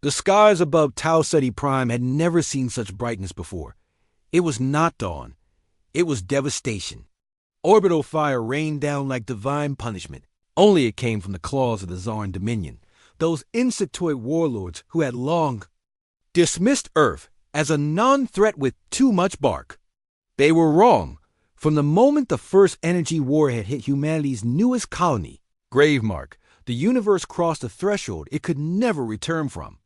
The skies above Tau Ceti Prime had never seen such brightness before. It was not dawn. It was devastation. Orbital fire rained down like divine punishment. Only it came from the claws of the Zarn Dominion, those insectoid warlords who had long dismissed Earth as a non-threat with too much bark. They were wrong. From the moment the first energy war had hit humanity's newest colony, Gravemark, the universe crossed a threshold it could never return from.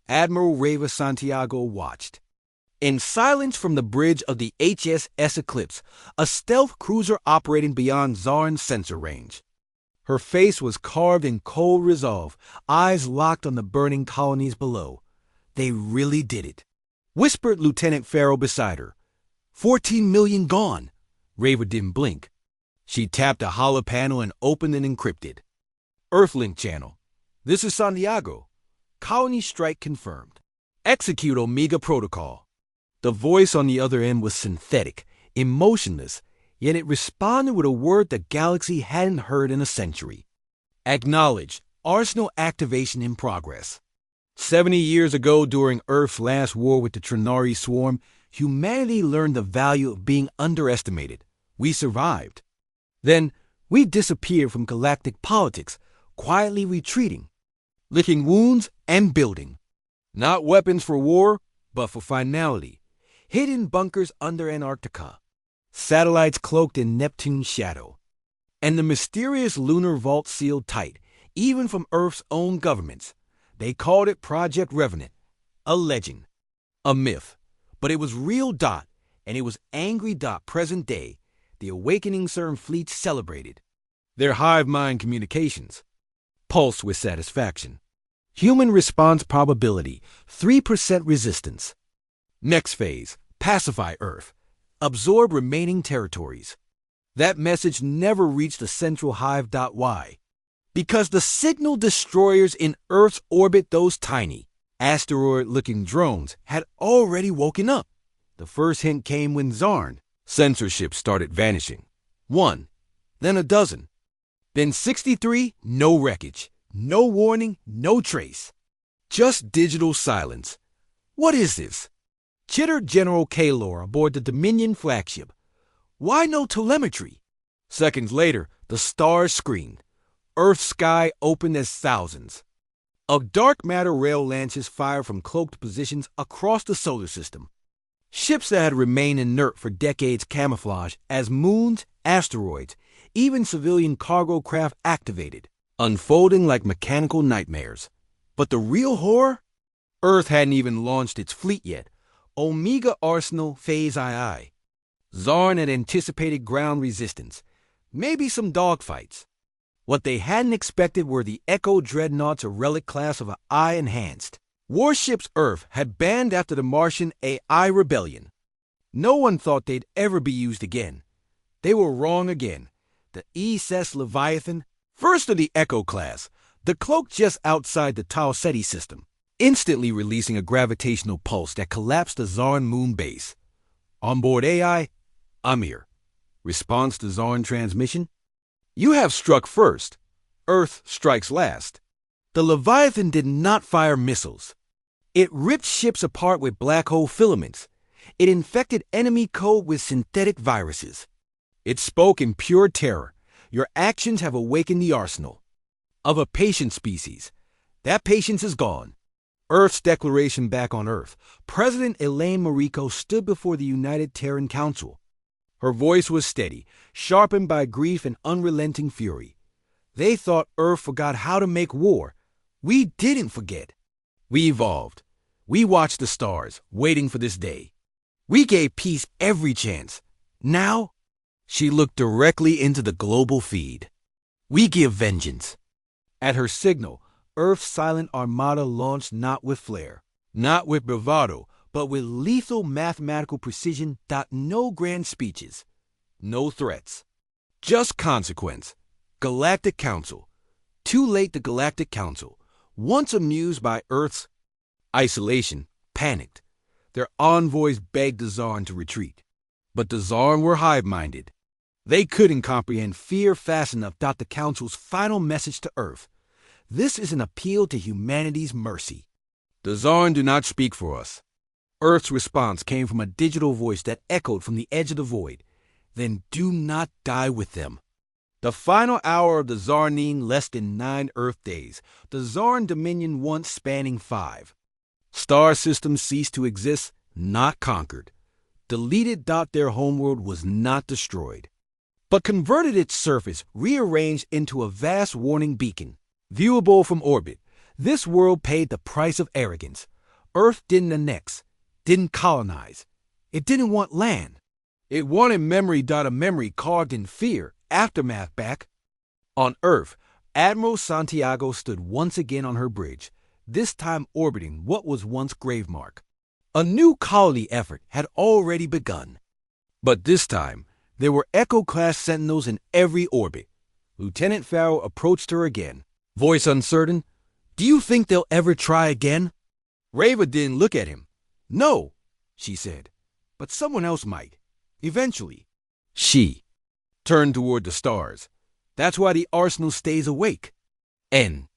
Admiral Reva Santiago watched. In silence from the bridge of the HSS Eclipse, a stealth cruiser operating beyond Zarn's sensor range. Her face was carved in cold resolve, eyes locked on the burning colonies below. They really did it, whispered Lieutenant Farrell beside her. 14 million gone. Reva didn't blink. She tapped a hollow panel and opened and encrypted. Earthlink channel. This is Santiago. Colony strike confirmed. Execute Omega Protocol. The voice on the other end was synthetic, emotionless, yet it responded with a word the galaxy hadn't heard in a century. Acknowledge. Arsenal activation in progress. 70 years ago, during Earth's last war with the Trinari swarm, humanity learned the value of being underestimated. We survived. Then, we disappeared from galactic politics, quietly retreating, licking wounds and building. Not weapons for war, but for finality. Hidden bunkers under Antarctica. Satellites cloaked in Neptune's shadow. And the mysterious lunar vault sealed tight, even from Earth's own governments. They called it Project Revenant. A legend. A myth. But it was real. And it was angry. Present day. The awakening CERN fleet celebrated. Their hive mind communications pulsed with satisfaction. Human response probability, 3% resistance. Next phase, pacify Earth. Absorb remaining territories. That message never reached the central hive. Why? Because the signal destroyers in Earth's orbit, those tiny, asteroid-looking drones, had already woken up. The first hint came when Zarn censorship started vanishing. 1, then a dozen. Then 63, no wreckage, no warning, no trace. Just digital silence. What is this? Chittered General Kaylor aboard the Dominion flagship. Why no telemetry? Seconds later, the stars screamed. Earth's sky opened as thousands of dark matter rail lances fired from cloaked positions across the solar system. Ships that had remained inert for decades camouflaged as moons, asteroids, even civilian cargo craft activated, unfolding like mechanical nightmares. But the real horror? Earth hadn't even launched its fleet yet. Omega Arsenal Phase II. Zarn had anticipated ground resistance, maybe some dogfights. What they hadn't expected were the Echo Dreadnoughts, a relic class of AI enhanced warships Earth had banned after the Martian AI rebellion. No one thought they'd ever be used again. They were wrong again. The ESS Leviathan, first of the Echo class, the cloak just outside the Tau Ceti system, instantly releasing a gravitational pulse that collapsed the Zarn moon base. Onboard AI, Amir. Response to Zarn transmission? You have struck first. Earth strikes last. The Leviathan did not fire missiles. It ripped ships apart with black hole filaments. It infected enemy code with synthetic viruses. It spoke in pure terror. Your actions have awakened the arsenal of a patient species. That patience is gone. Earth's declaration back on Earth. President Elaine Mariko stood before the United Terran Council. Her voice was steady, sharpened by grief and unrelenting fury. They thought Earth forgot how to make war. We didn't forget. We evolved. We watched the stars, waiting for this day. We gave peace every chance. Now, she looked directly into the global feed. We give vengeance. At her signal, Earth's silent armada launched not with flair, not with bravado, but with lethal mathematical precision. No grand speeches, no threats, just consequence. Galactic Council. Too late. The Galactic Council, once amused by Earth's isolation, panicked. Their envoys begged the Zarn to retreat. But the Zarn were hive-minded. They couldn't comprehend fear fast enough. The Council's final message to Earth. This is an appeal to humanity's mercy. The Zarn do not speak for us. Earth's response came from a digital voice that echoed from the edge of the void. Then do not die with them. The final hour of the Zarnine less than 9 Earth days, the Zarn Dominion once spanning 5. Star systems ceased to exist, not conquered. Deleted. Their homeworld was not destroyed, but converted its surface, rearranged into a vast warning beacon. Viewable from orbit, this world paid the price of arrogance. Earth didn't annex, didn't colonize. It didn't want land. It wanted memory. A memory carved in fear, aftermath back. On Earth, Admiral Santiago stood once again on her bridge, this time orbiting what was once Gravemark. A new colony effort had already begun. But this time, there were Echo-class sentinels in every orbit. Lieutenant Farrell approached her again, voice uncertain. Do you think they'll ever try again? Rava didn't look at him. No, she said, but someone else might. Eventually. She turned toward the stars. That's why the arsenal stays awake. N.